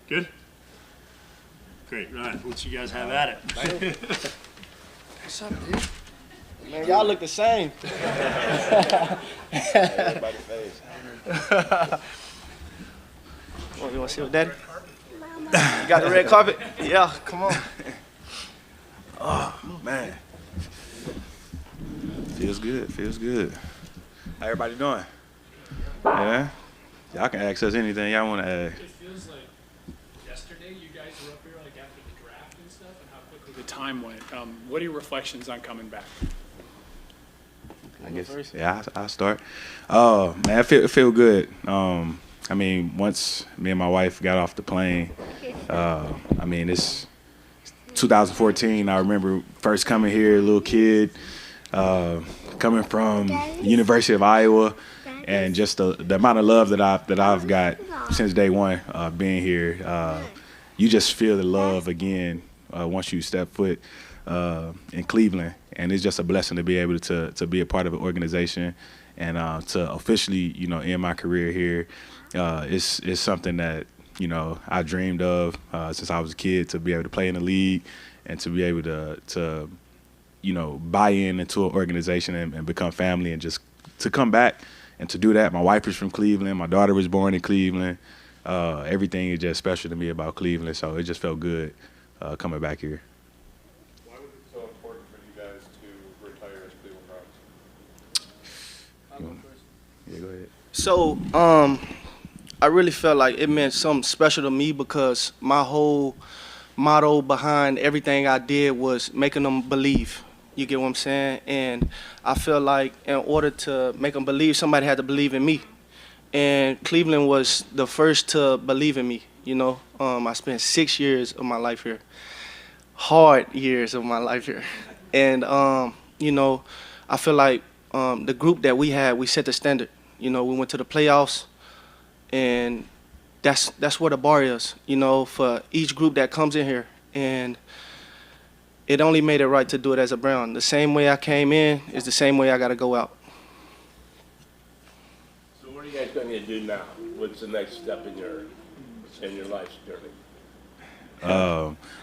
Good? Great, right. We'll let you guys have at it. What's up, dude? Man, y'all look the same. Everybody face. You want to see what daddy? You got the red carpet? Yeah, come on. Oh, man. Feels good, feels good. How everybody doing? Yeah? Y'all can ask us anything y'all want to ask. It feels like yesterday you guys were up here like after the draft and stuff and how quickly the time went. What are your reflections on coming back? I guess, yeah, I'll start. Oh, man, it feel good. I mean, once me and my wife got off the plane, I mean, it's 2014. I remember first coming here, a little kid, coming from University of Iowa, and just the amount of love that I've got since day one being here. You just feel the love again once you step foot in Cleveland, and it's just a blessing to be able to be a part of an organization and to officially, end my career here. It's something that I dreamed of since I was a kid, to be able to play in the league and to be able to buy into an organization and become family, and just to come back and to do that. My wife is from Cleveland. My daughter was born in Cleveland. Everything is just special to me about Cleveland, so it just felt good coming back here. Why was it so important for you guys to retire as Cleveland Browns? Yeah, go ahead. So, I really felt like it meant something special to me because my whole motto behind everything I did was making them believe. You get what I'm saying? And I feel like in order to make them believe, somebody had to believe in me. And Cleveland was the first to believe in me. I spent 6 years of my life here, hard years of my life here. And, I feel like the group that we had, we set the standard. We went to the playoffs, and that's where the bar is, for each group that comes in here. And it only made it right to do it as a Brown. The same way I came in is the same way I got to go out. So what are you guys going to do now? What's the next step in your life's journey?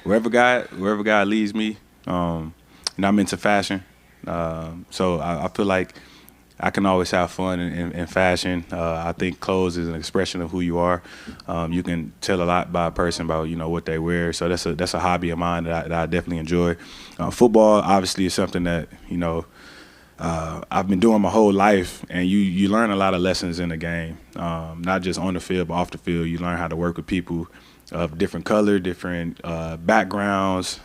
Wherever God leads me, I'm into fashion. So I feel like I can always have fun in fashion. I think clothes is an expression of who you are. You can tell a lot by a person about what they wear. So that's a hobby of mine that I definitely enjoy. Football obviously is something that I've been doing my whole life, and you learn a lot of lessons in the game, not just on the field but off the field. You learn how to work with people of different color, different backgrounds.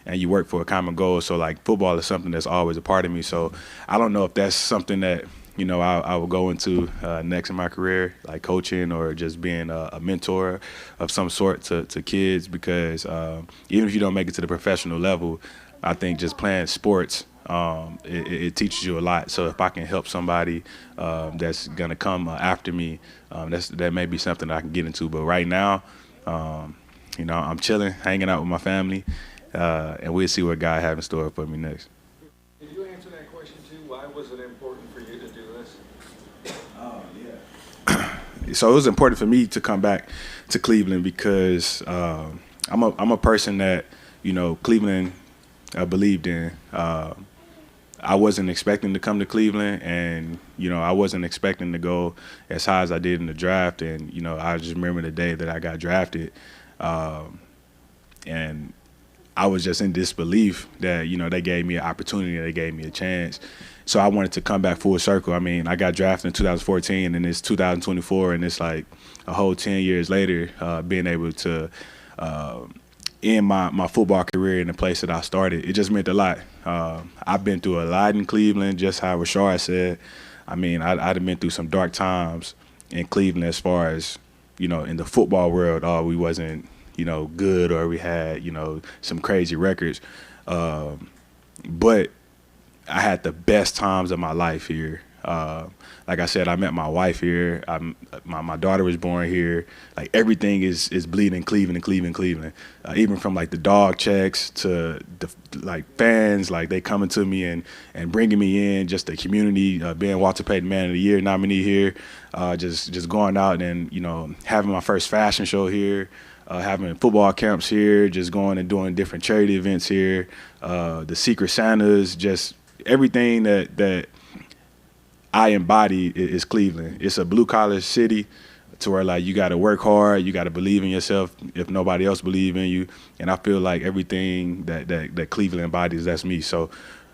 And you work for a common goal. So like football is something that's always a part of me. So I don't know if that's something that I will go into next in my career, like coaching or just being a mentor of some sort to kids, because even if you don't make it to the professional level, I think just playing sports, it teaches you a lot. So if I can help somebody that's gonna come after me, that may be something that I can get into. But right now, I'm chilling, hanging out with my family. And we'll see what God has in store for me next. Did you answer that question too? Why was it important for you to do this? Yeah. So it was important for me to come back to Cleveland because I'm a person that Cleveland believed in. I wasn't expecting to come to Cleveland, and I wasn't expecting to go as high as I did in the draft. And I just remember the day that I got drafted, and I was just in disbelief that, they gave me an opportunity, they gave me a chance. So I wanted to come back full circle. I mean, I got drafted in 2014, and it's 2024, and it's like a whole 10 years later, being able to end my football career in the place that I started. It just meant a lot. I've been through a lot in Cleveland, just how Rashard said. I mean, I'd been through some dark times in Cleveland as far as, in the football world, we wasn't good, or we had, some crazy records. But I had the best times of my life here. Like I said, I met my wife here. My daughter was born here. Like everything is bleeding Cleveland and Cleveland, Cleveland. Even from like the dog checks to the like fans, like they coming to me and bringing me in. Just the community, being Walter Payton Man of the Year nominee here. Just going out and having my first fashion show here. Having football camps here, just going and doing different charity events here, the Secret Santas, just everything that I embody is Cleveland. It's a blue-collar city to where, like, you got to work hard, you got to believe in yourself if nobody else believes in you, and I feel like everything that Cleveland embodies, that's me. So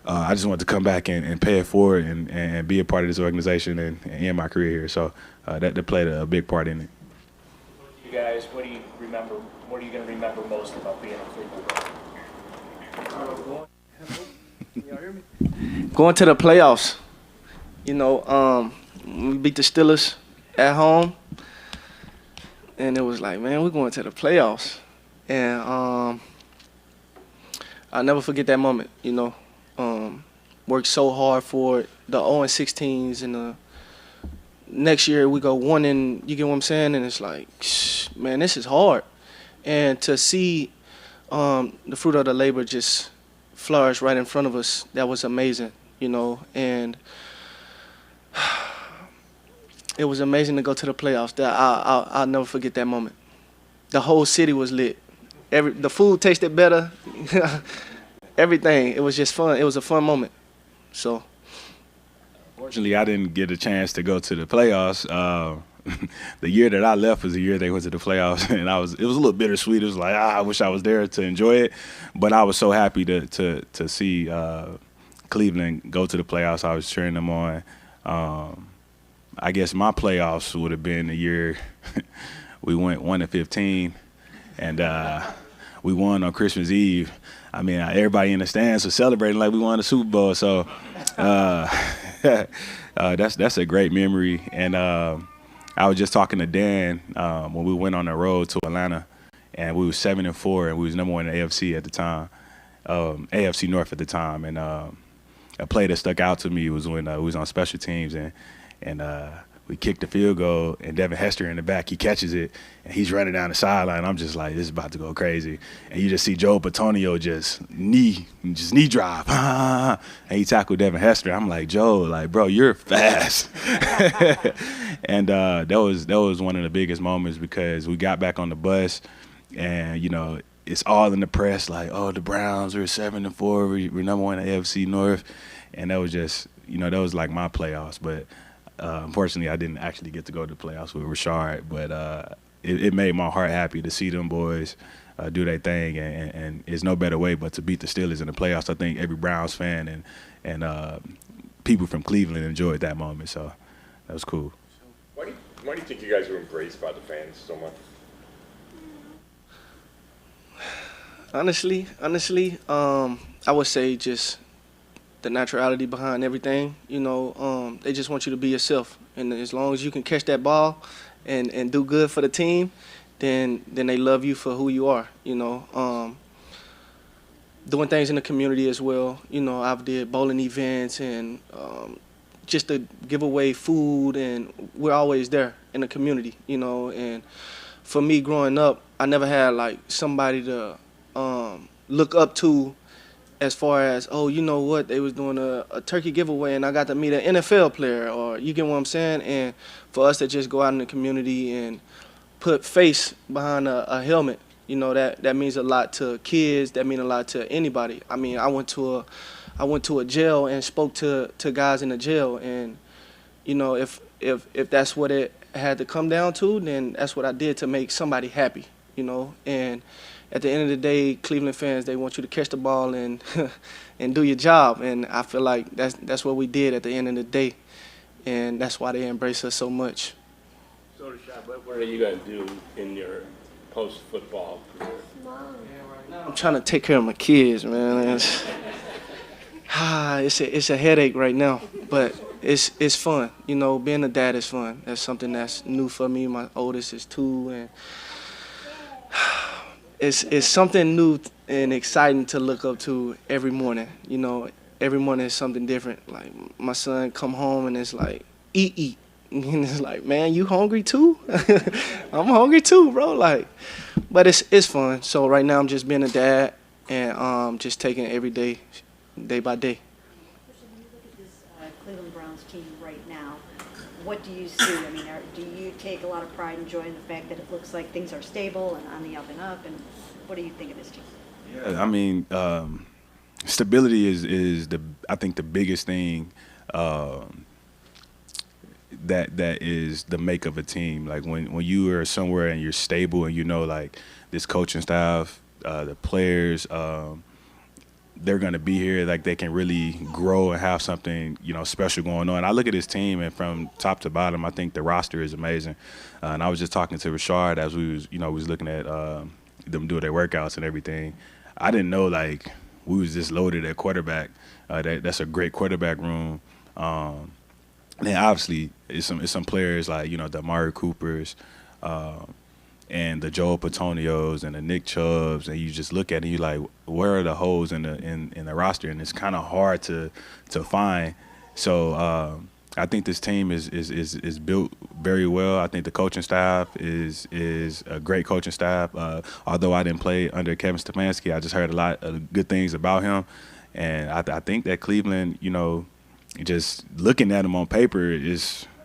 I just want to come back and pay it forward and be a part of this organization and end my career here. So that played a big part in it. You guys, what do you remember? What are you going to remember most about being a Cleveland Browns? Going to the playoffs. We beat the Steelers at home, and it was like, man, we're going to the playoffs. And I'll never forget that moment, worked so hard for it, the 0-16s, and the next year we go 1 and you get what I'm saying? And it's like, man, this is hard. And to see the fruit of the labor just flourish right in front of us, that was amazing, and it was amazing to go to the playoffs. I'll never forget that moment. The whole city was lit. The food tasted better. Everything. It was just fun. It was a fun moment. So. Fortunately, I didn't get a chance to go to the playoffs. The year that I left was the year they went to the playoffs, and it was a little bittersweet. It was like, I wish I was there to enjoy it, but I was so happy to see Cleveland go to the playoffs. I was cheering them on. I guess my playoffs would have been the year we went 1-15, and we won on Christmas Eve. I mean, everybody in the stands was celebrating like we won the Super Bowl. So that's a great memory. And I was just talking to Dan when we went on the road to Atlanta, and we was 7-4, and we was number 1 in the AFC at the time, AFC North at the time. And a play that stuck out to me was when we was on special teams, and we kicked the field goal, and Devin Hester in the back, he catches it, and he's running down the sideline. I'm just like, this is about to go crazy. And you just see Joe Patonio just knee drive, and he tackled Devin Hester. I'm like, Joe, like, bro, you're fast. And that was one of the biggest moments, because we got back on the bus, and it's all in the press, like, oh, the Browns are 7-4, we're number 1 in the AFC North, and that was just, that was like my playoffs. But unfortunately, I didn't actually get to go to the playoffs with Rashard, but it made my heart happy to see them boys do their thing, and there's no better way but to beat the Steelers in the playoffs. I think every Browns fan and people from Cleveland enjoyed that moment, so that was cool. Why do you think you guys were embraced by the fans so much? Honestly, I would say just the naturality behind everything. They just want you to be yourself, and as long as you can catch that ball and do good for the team, then they love you for who you are. Doing things in the community as well. I've did bowling events and just to give away food, and we're always there in the community. And for me growing up, I never had like somebody to look up to, as far as, oh, you know what, they was doing a turkey giveaway and I got to meet an NFL player, or you get what I'm saying? And for us to just go out in the community and put face behind a helmet, that means a lot to kids, that means a lot to anybody. I mean, I went to a jail and spoke to guys in the jail, and if that's what it had to come down to, then that's what I did to make somebody happy, and at the end of the day, Cleveland fans, they want you to catch the ball and and do your job. And I feel like that's what we did at the end of the day. And that's why they embrace us so much. So, Rashard, what are you going to do in your post-football career? I'm trying to take care of my kids, man. It's a headache right now, but it's fun. Being a dad is fun. That's something that's new for me. My oldest is 2, and it's something new and exciting to look up to every morning. every morning is something different. Like my son come home and it's like eat, and it's like, man, you hungry too? I'm hungry too, bro. Like, but it's fun. So right now I'm just being a dad and just taking it every day, day by day. When you look at this Cleveland Browns team right now, what do you see? I mean, do you take a lot of pride and joy in the fact that it looks like things are stable and on the up and up? And what do you think of this team? Yeah, I mean, stability is I think the biggest thing that is the make of a team. Like when you are somewhere and you're stable and you know like this coaching staff, the players, they're gonna be here. Like they can really grow and have something special going on. I look at this team and from top to bottom, I think the roster is amazing. And I was just talking to Rashard as we was looking at them do their workouts and everything. I didn't know like we was just loaded at quarterback. That's a great quarterback room. And obviously it's some players like the Amari Coopers and the Joel Petonios and the Nick Chubbs, and you just look at it, and you like, where are the holes in the roster? And it's kind of hard to find. So I think this team is built very well. I think the coaching staff is a great coaching staff. Although I didn't play under Kevin Stefanski, I just heard a lot of good things about him. And I think that Cleveland, just looking at them on paper,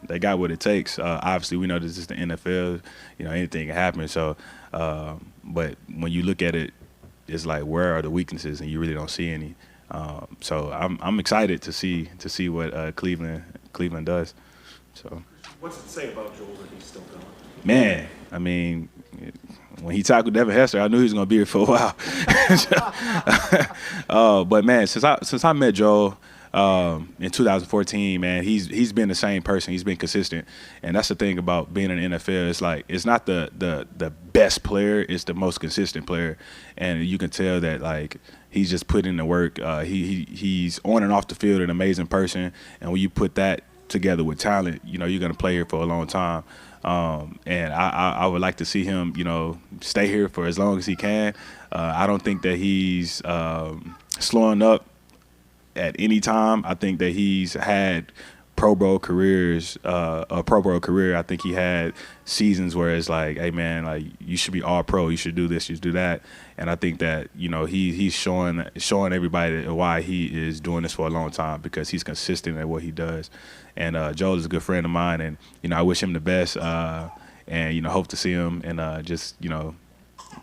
they got what it takes. Obviously, we know this is the NFL. Anything can happen. So, but when you look at it, it's like, where are the weaknesses? And you really don't see any. So I'm excited to see what Cleveland does. So. What's it say about Joel that he's still going? Man, I mean, when he tackled Devin Hester, I knew he was going to be here for a while. But man, since I met Joel in 2014, man, he's been the same person. He's been consistent, and that's the thing about being in the NFL. It's like it's not the best player; it's the most consistent player, and you can tell that like he's just put in the work. He's on and off the field an amazing person, and when you put that together with talent, you're going to play here for a long time. And I would like to see him, stay here for as long as he can. I don't think that he's slowing up at any time. I think that he's had Pro Bowl careers, a Pro Bowl career. I think he had seasons where it's like, hey man, like you should be all pro. You should do this. You should do that. And I think that he's showing everybody why he is doing this for a long time, because he's consistent at what he does. And Joel is a good friend of mine, and I wish him the best. And hope to see him and just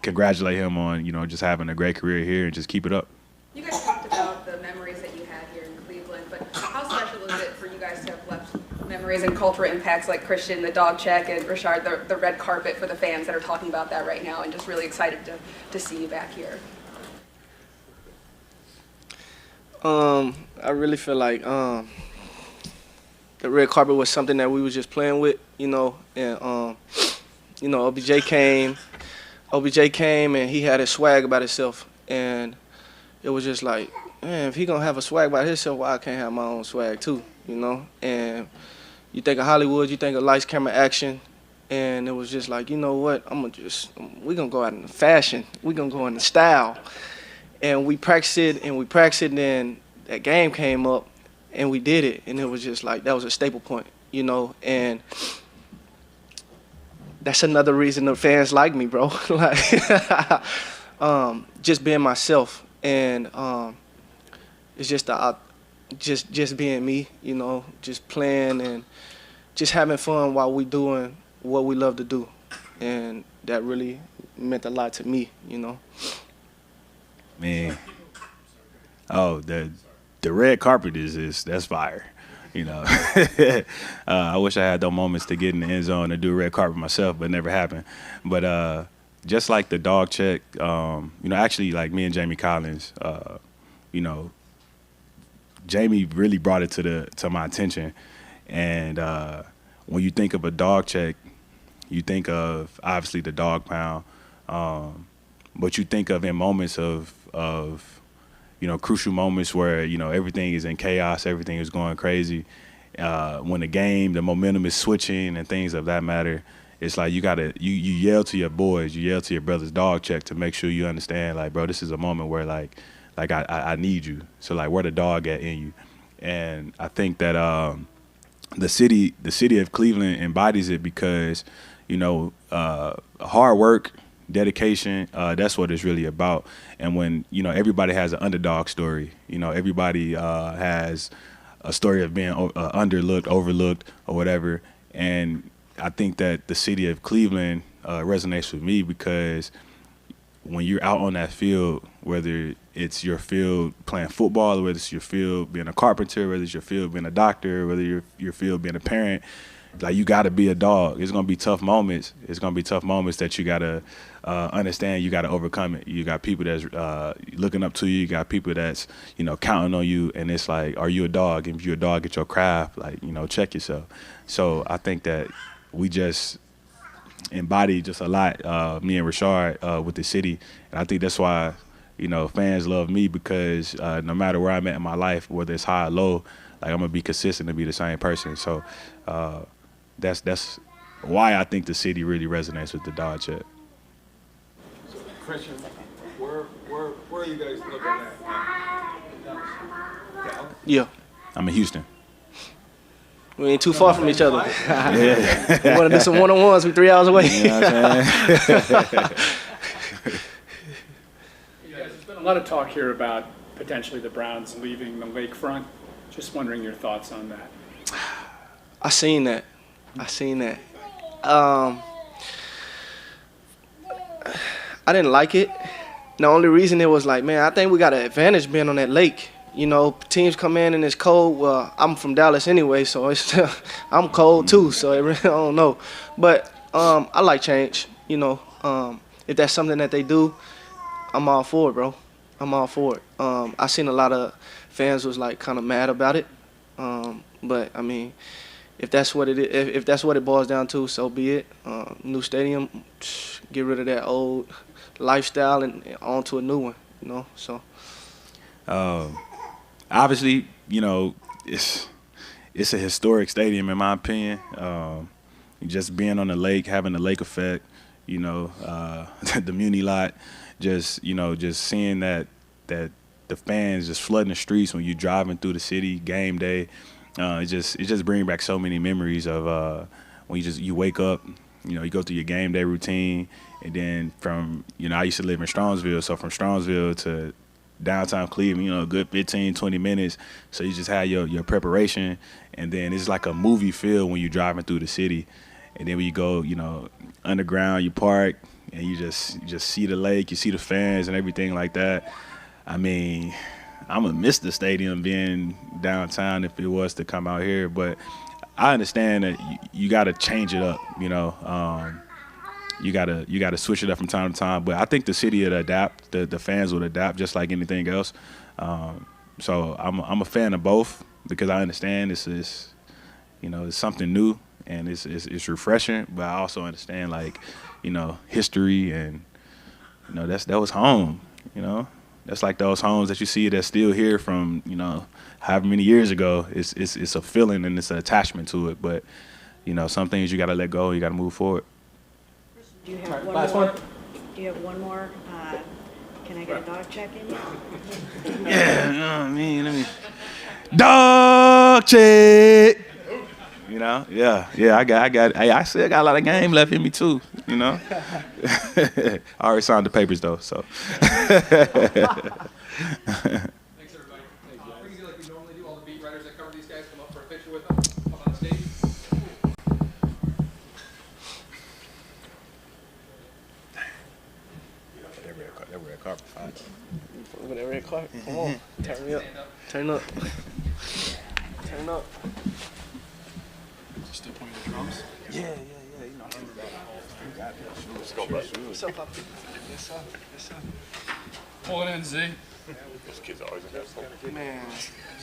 congratulate him on just having a great career here and just keep it up. You guys talked about the memories that you had here in Cleveland, but how special is it for you guys to have left memories and cultural impacts like Christian, the dog check, and Rashard, the red carpet for the fans that are talking about that right now, and just really excited to see you back here? I really feel like the red carpet was something that we was just playing with, and OBJ came and he had his swag about himself, and it was just like, man, if he gonna have a swag about himself, why I can't have my own swag too, And you think of Hollywood, you think of lights, camera, action, and it was just like, you know what, we gonna go out in the fashion, we gonna go in the style, and we practiced it, and then that game came up, and we did it, and it was just like, that was a staple point, and that's another reason the fans like me, bro. Like, just being myself, and it's just being me, just playing and just having fun while we doing what we love to do, and that really meant a lot to me, Man, the red carpet that's fire. I wish I had those moments to get in the end zone and do a red carpet myself, but it never happened. But just like the dog check, actually like me and Jamie Collins, Jamie really brought it to my attention. And when you think of a dog check, you think of obviously the dog pound, but you think of in moments of crucial moments where, everything is in chaos, everything is going crazy. When the momentum is switching and things of that matter, it's like you yell to your boys, you yell to your brother's dog check to make sure you understand, like, bro, this is a moment where like Like I need you. So like where the dog at in you? And I think that the city of Cleveland embodies it because, you know, hard work, dedication, that's what it's really about. And when, you know, everybody has an underdog story, you know, everybody has a story of being underlooked, overlooked, or whatever. And I think that the city of Cleveland resonates with me because when you're out on that field, whether it's your field playing football, or whether it's your field being a carpenter, whether it's your field being a doctor, whether your field being a parent, like you got to be a dog. It's gonna be tough moments. It's gonna be tough moments that you gotta understand. You gotta overcome it. You got people that's looking up to you. You got people that's, you know, counting on you. And it's like, are you a dog? And if you're a dog at your craft, like, you know, check yourself. So I think that we just embody just a lot, me and Rashard, with the city. And I think that's why, you know, fans love me because no matter where I'm at in my life, whether it's high or low, like I'm gonna be consistent and be the same person. So that's why I think the city really resonates with the dog check. Christian, where are you guys looking at? Yeah. I'm in Houston. We ain't too far from each other. Yeah. We want to do some one-on-ones. We 3 hours away. You know what I'm saying? You guys, there's been a lot of talk here about potentially the Browns leaving the lakefront. Just wondering your thoughts on that. I seen that. I didn't like it. The only reason it was like, man, I think we got an advantage being on that lake. You know, teams come in and it's cold. Well, I'm from Dallas anyway, so it's I'm cold too. So it really, I don't know. But I like change. You know, if that's something that they do, I'm all for it, bro. I'm all for it. I seen a lot of fans was like kind of mad about it. But I mean, if that's what it is, if that's what it boils down to, so be it. New stadium, get rid of that old lifestyle and on to a new one. You know, so. Obviously, you know, it's a historic stadium in my opinion. Just being on the lake, having the lake effect, you know, the Muni lot, just, you know, just seeing that the fans just flooding the streets when you're driving through the city, game day. It just brings back so many memories of when you wake up, you know, you go through your game day routine, and then from, you know, I used to live in Strongsville, so from Strongsville to downtown Cleveland, you know, a good 15, 20 minutes. So you just have your preparation, and then it's like a movie feel when you're driving through the city. And then when you go, you know, underground, you park, and you just see the lake, you see the fans and everything like that. I mean, I'm gonna miss the stadium being downtown if it was to come out here, but I understand that you got to change it up, you know. You gotta switch it up from time to time, but I think the city would adapt. The fans would adapt just like anything else. So I'm a fan of both because I understand this is, you know, it's something new and it's refreshing. But I also understand, like, you know, history, and, you know, that was home. You know, that's like those homes that you see that's still here from, you know, however many years ago. It's a feeling and it's an attachment to it. But, you know, some things you gotta let go. You gotta move forward. Do you have one more? Do you have one more? Can I get a dog check in yet? Yeah, you know what I mean? Let me. Dog check! You know? Yeah, I still got a lot of game left in me too, you know? I already signed the papers though, so. Thanks, everybody. We're gonna do like we normally do. All the beat writers that cover these guys come up for a picture with them, up on stage. Over there, Red Clark. Come on, turn me up. Turn up. Turn up. Still playing the drums? Yeah, you know. Let's go, bro. What's up, Poppy? Yes, sir. Yes, sir. Pull it in, Z. Those kids always have something. Man,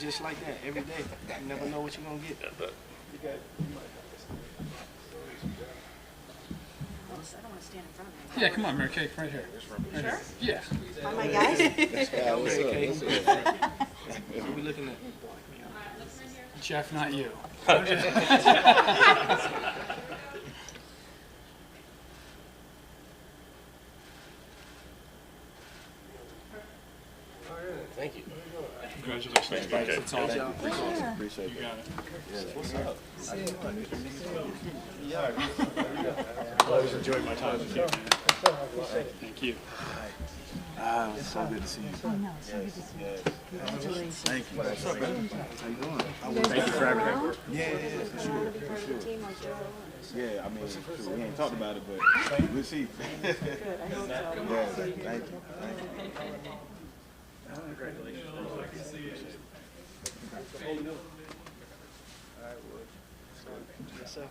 just like that, every day. You never know what you're going to get. I don't want to stand in front of him. Yeah, come on, Mary Kay, right here. Right here. Yeah. Hi, my guys. What are we looking at? Jeff, not you. All right. Congratulations, guys. It's awesome. Appreciate You got it. Always enjoyed my time with you, man. Thank you. It's so good to see you. Oh, no, so good to see you. Congratulations. Thank you. What's up, man? How you doing? Thank you for everything. Yeah, for sure. Yeah, I mean, shoot, we ain't talked about it, but we'll see. Good, I hope so. Yeah, thank you. Thank you. Yes, sir.